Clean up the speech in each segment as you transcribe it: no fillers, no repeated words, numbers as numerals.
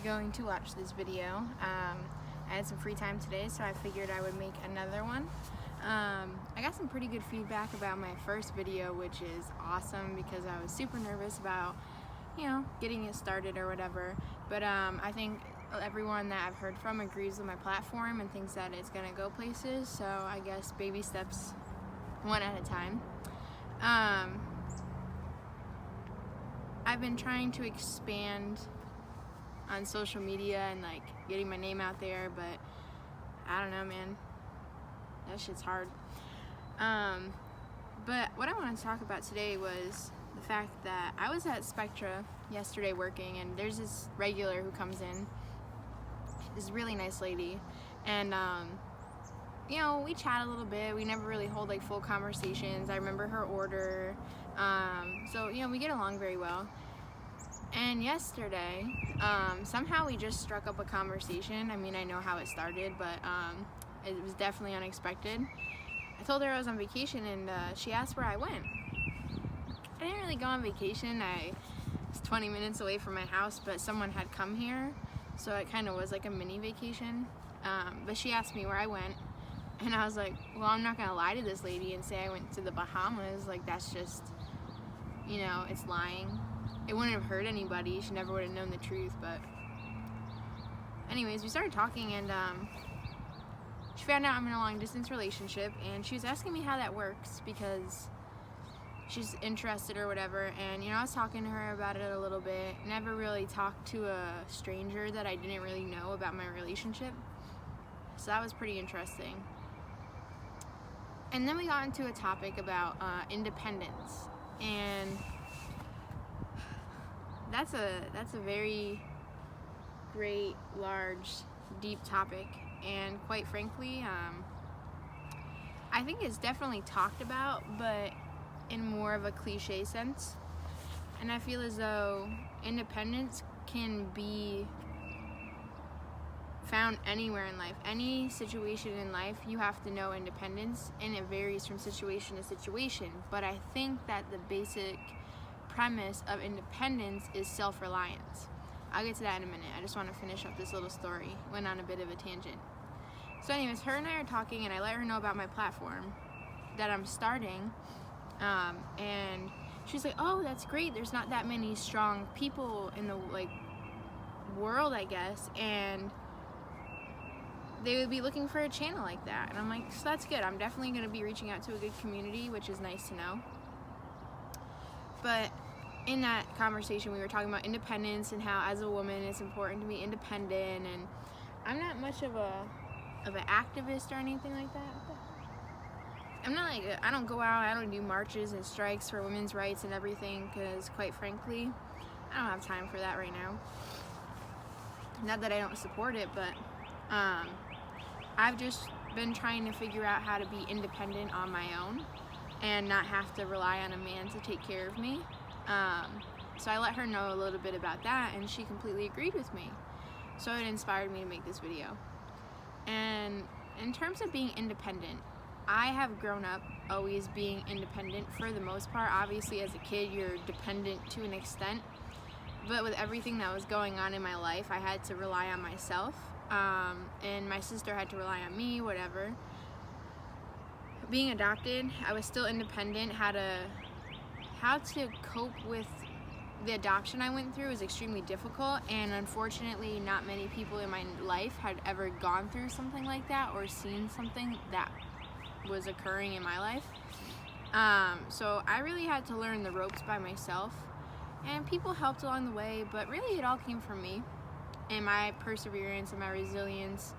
going to watch this video. I had some free time today, so I figured I would make another one. I got some pretty good feedback about my first video, which is awesome because I was super nervous about, getting it started or whatever. But I think everyone that I've heard from agrees with my platform and thinks that it's gonna go places. So I guess baby steps, one at a time. I've been trying to expand on social media and getting my name out there, but I don't know, man, that shit's hard. But what I want to talk about today was the fact that I was at Spectra yesterday working, and there's this regular who comes in, this really nice lady, and we chat a little bit. We never really hold full conversations. I remember her order, so we get along very well. And yesterday, somehow we just struck up a conversation. I mean, I know how it started, but it was definitely unexpected. I told her I was on vacation, and she asked where I went. I didn't really go on vacation. I was 20 minutes away from my house, but someone had come here, so it kind of was like a mini vacation. But she asked me where I went, and I was like, well, I'm not gonna lie to this lady and say I went to the Bahamas. That's just, it's lying. It wouldn't have hurt anybody. She never would have known the truth. But anyways, we started talking, and she found out I'm in a long distance relationship, and she was asking me how that works because she's interested or whatever. And I was talking to her about it a little bit. Never really talked to a stranger that I didn't really know about my relationship, so that was pretty interesting. And then we got into a topic about independence, and that's a very great, large, deep topic. And quite frankly, I think it's definitely talked about, but in more of a cliche sense. And I feel as though independence can be found anywhere in life. Any situation in life, you have to know independence, and it varies from situation to situation. But I think that the basic premise of independence is self-reliance. I'll get to that in a minute. I just want to finish up this little story. Went on a bit of a tangent. So anyways, her and I are talking, and I let her know about my platform that I'm starting, and she's like, oh, that's great. There's not that many strong people in the world, I guess, and they would be looking for a channel like that. And I'm like, so that's good. I'm definitely going to be reaching out to a good community, which is nice to know. But in that conversation, we were talking about independence and how, as a woman, it's important to be independent. And I'm not much of an activist or anything like that. I'm not I don't go out, I don't do marches and strikes for women's rights and everything, because quite frankly, I don't have time for that right now. Not that I don't support it, but I've just been trying to figure out how to be independent on my own and not have to rely on a man to take care of me. So I let her know a little bit about that, and she completely agreed with me. So it inspired me to make this video. And in terms of being independent, I have grown up always being independent for the most part. Obviously, as a kid, you're dependent to an extent. But with everything that was going on in my life, I had to rely on myself. And my sister had to rely on me, whatever. Being adopted, I was still independent. How to cope with the adoption I went through was extremely difficult, and unfortunately not many people in my life had ever gone through something like that or seen something that was occurring in my life. So I really had to learn the ropes by myself, and people helped along the way, but really it all came from me and my perseverance and my resilience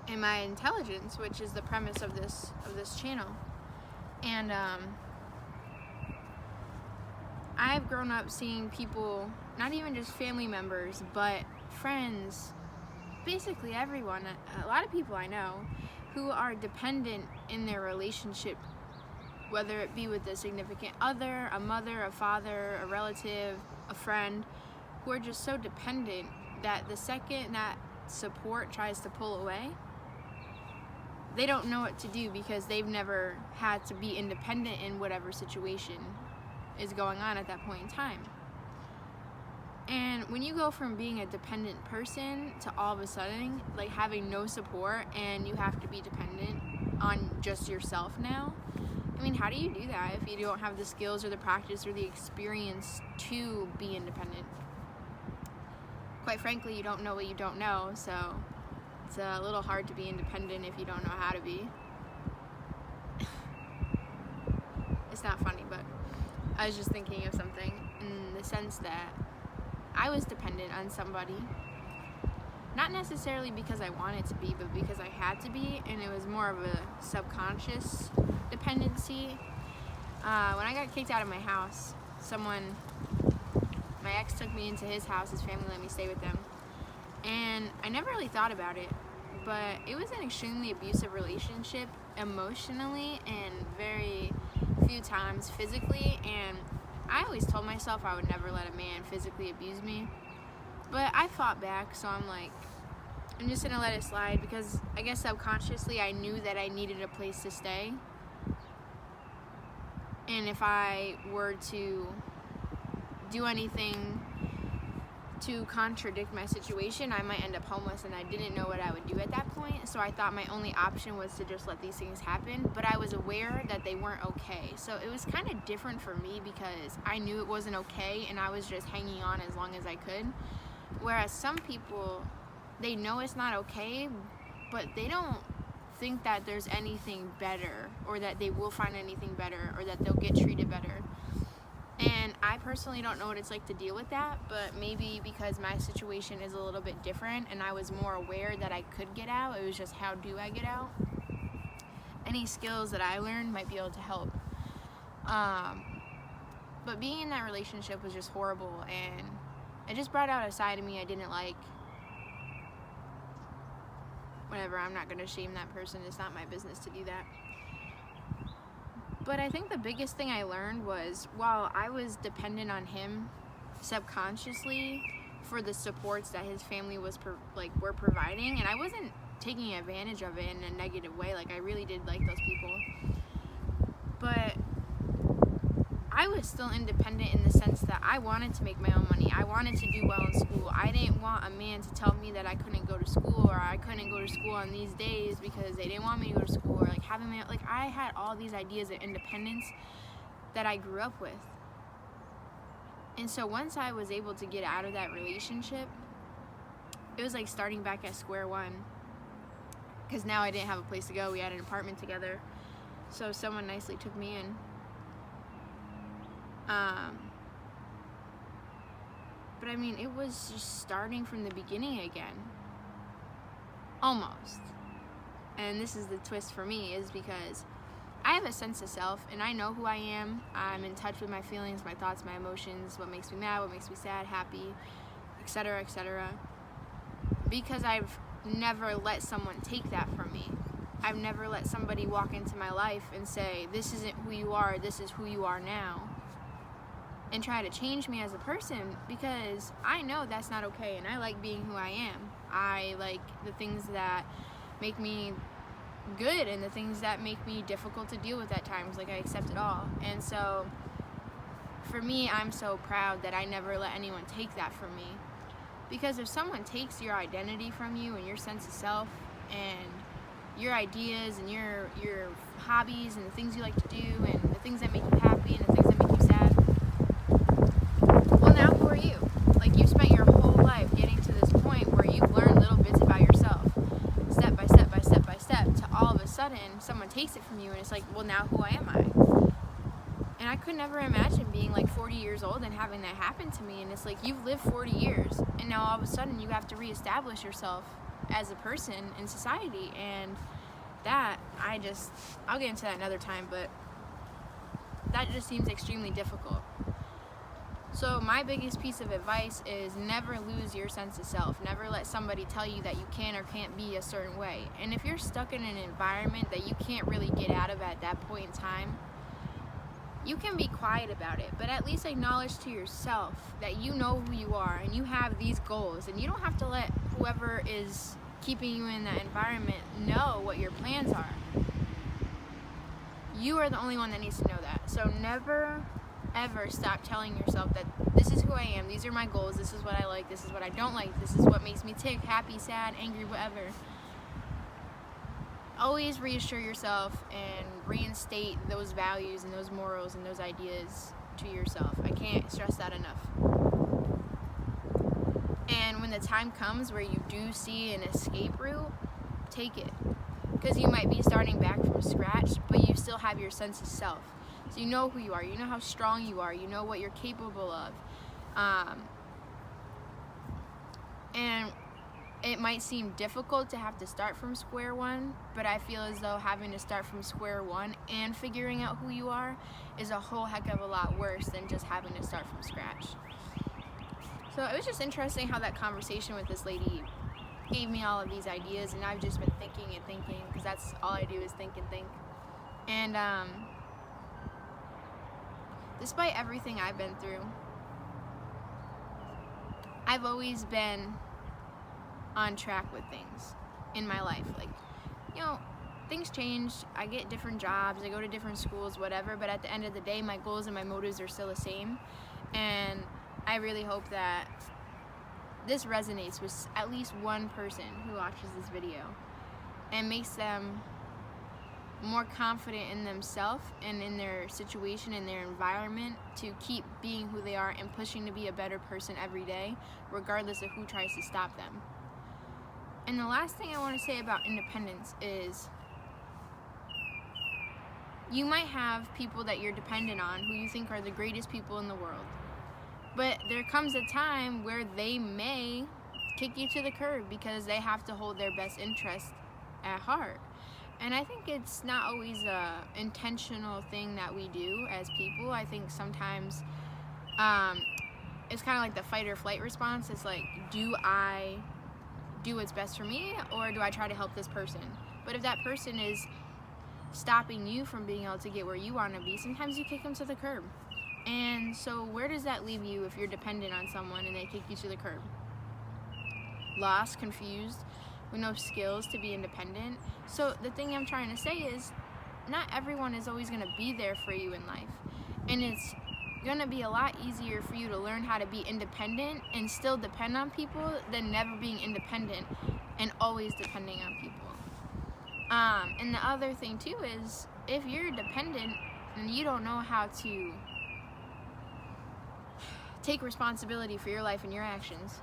and my intelligence, which is the premise of this channel. And I've grown up seeing people, not even just family members, but friends, basically everyone, a lot of people I know, who are dependent in their relationship, whether it be with a significant other, a mother, a father, a relative, a friend, who are just so dependent that the second that support tries to pull away, they don't know what to do because they've never had to be independent in whatever situation is going on at that point in time. And when you go from being a dependent person to all of a sudden like having no support and you have to be dependent on just yourself now, I mean, how do you do that if you don't have the skills or the practice or the experience to be independent? Quite frankly, you don't know what you don't know, so it's a little hard to be independent if you don't know how to be. It's not funny, but I was just thinking of something in the sense that I was dependent on somebody, not necessarily because I wanted to be, but because I had to be, and it was more of a subconscious dependency. When I got kicked out of my house, my ex took me into his house, his family let me stay with them, and I never really thought about it, but it was an extremely abusive relationship emotionally and very few times physically, and I always told myself I would never let a man physically abuse me, but I fought back, so I'm like, I'm just gonna let it slide, because I guess subconsciously I knew that I needed a place to stay, and if I were to do anything to contradict my situation, I might end up homeless, and I didn't know what I would do at that point, so I thought my only option was to just let these things happen, but I was aware that they weren't okay, so it was kind of different for me because I knew it wasn't okay, and I was just hanging on as long as I could, whereas some people, they know it's not okay, but they don't think that there's anything better, or that they will find anything better, or that they'll get treated better. And I personally don't know what it's like to deal with that, but maybe because my situation is a little bit different and I was more aware that I could get out, it was just how do I get out? Any skills that I learned might be able to help. But being in that relationship was just horrible, and it just brought out a side of me I didn't like. Whatever, I'm not going to shame that person, it's not my business to do that. But I think the biggest thing I learned was, while I was dependent on him subconsciously for the supports that his family was were providing, and I wasn't taking advantage of it in a negative way, like I really did like those people, but I was still independent in the sense that I wanted to make my own money. I wanted to do well in school. I didn't want a man to tell me that I couldn't go to school, or I couldn't go to school on these days because they didn't want me to go to school, or like having my, like I had all these ideas of independence that I grew up with. And so once I was able to get out of that relationship, it was like starting back at square one, because now I didn't have a place to go. We had an apartment together, so someone nicely took me in. But I mean, it was just starting from the beginning again. Almost. And this is the twist for me, is because I have a sense of self, and I know who I am. I'm in touch with my feelings, my thoughts, my emotions, what makes me mad, what makes me sad, happy, etc., etc. Because I've never let someone take that from me. I've never let somebody walk into my life and say, this isn't who you are, this is who you are now, and try to change me as a person, because I know that's not okay, and I like being who I am. I like the things that make me good and the things that make me difficult to deal with at times. Like, I accept it all. And so for me, I'm so proud that I never let anyone take that from me, because if someone takes your identity from you and your sense of self and your ideas and your hobbies and the things you like to do and the things that make you happy and the things that make you sad, well, now who are you? Like, you spent your whole life getting to this point where you've learned little bits about yourself, step by step by step by step, to all of a sudden someone takes it from you and it's like, well, now who am I? And I could never imagine being like 40 years old and having that happen to me. And it's like, you've lived 40 years and now all of a sudden you have to reestablish yourself as a person in society. And that, I'll get into that another time, but that just seems extremely difficult. So my biggest piece of advice is never lose your sense of self. Never let somebody tell you that you can or can't be a certain way. And if you're stuck in an environment that you can't really get out of at that point in time, you can be quiet about it, but at least acknowledge to yourself that you know who you are and you have these goals, and you don't have to let whoever is keeping you in that environment know what your plans are. You are the only one that needs to know that. So never ever stop telling yourself that this is who I am, these are my goals, this is what I like, this is what I don't like, this is what makes me tick, happy, sad, angry, whatever. Always reassure yourself and reinstate those values and those morals and those ideas to yourself. I can't stress that enough. And when the time comes where you do see an escape route, take it. Because you might be starting back from scratch, but you still have your sense of self. So you know who you are, you know how strong you are, you know what you're capable of. And it might seem difficult to have to start from square one, but I feel as though having to start from square one and figuring out who you are is a whole heck of a lot worse than just having to start from scratch. So it was just interesting how that conversation with this lady gave me all of these ideas, and I've just been thinking and thinking, because that's all I do is think and think. And despite everything I've been through, I've always been on track with things in my life. Like, you know, things change, I get different jobs, I go to different schools, whatever, but at the end of the day, my goals and my motives are still the same. And I really hope that this resonates with at least one person who watches this video and makes them more confident in themselves and in their situation and their environment to keep being who they are and pushing to be a better person every day, regardless of who tries to stop them. And the last thing I want to say about independence is, you might have people that you're dependent on who you think are the greatest people in the world. But there comes a time where they may kick you to the curb because they have to hold their best interest at heart. And I think it's not always a intentional thing that we do as people. I think sometimes it's kind of like the fight or flight response. It's like, do I do what's best for me, or do I try to help this person? But if that person is stopping you from being able to get where you want to be, sometimes you kick them to the curb. And so where does that leave you if you're dependent on someone and they kick you to the curb? Lost, confused, with no skills to be independent. So the thing I'm trying to say is, not everyone is always going to be there for you in life. And it's going to be a lot easier for you to learn how to be independent and still depend on people than never being independent and always depending on people. And the other thing too is, if you're dependent and you don't know how to take responsibility for your life and your actions,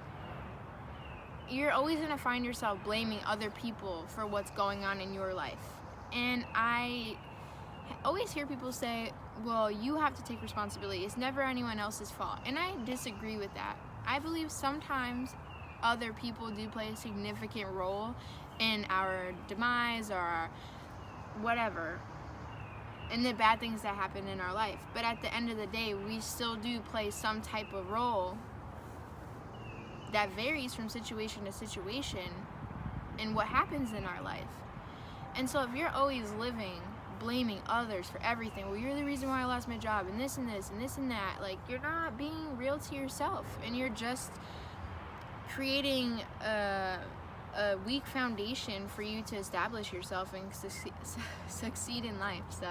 you're always going to find yourself blaming other people for what's going on in your life. And I always hear people say, well, you have to take responsibility, it's never anyone else's fault. And I disagree with that. I believe sometimes other people do play a significant role in our demise or whatever, and the bad things that happen in our life. But at the end of the day, we still do play some type of role that varies from situation to situation in what happens in our life. And so if you're always living blaming others for everything, well, you're the reason why I lost my job, and this and this and this and that, like, you're not being real to yourself, and you're just creating a weak foundation for you to establish yourself and succeed in life. So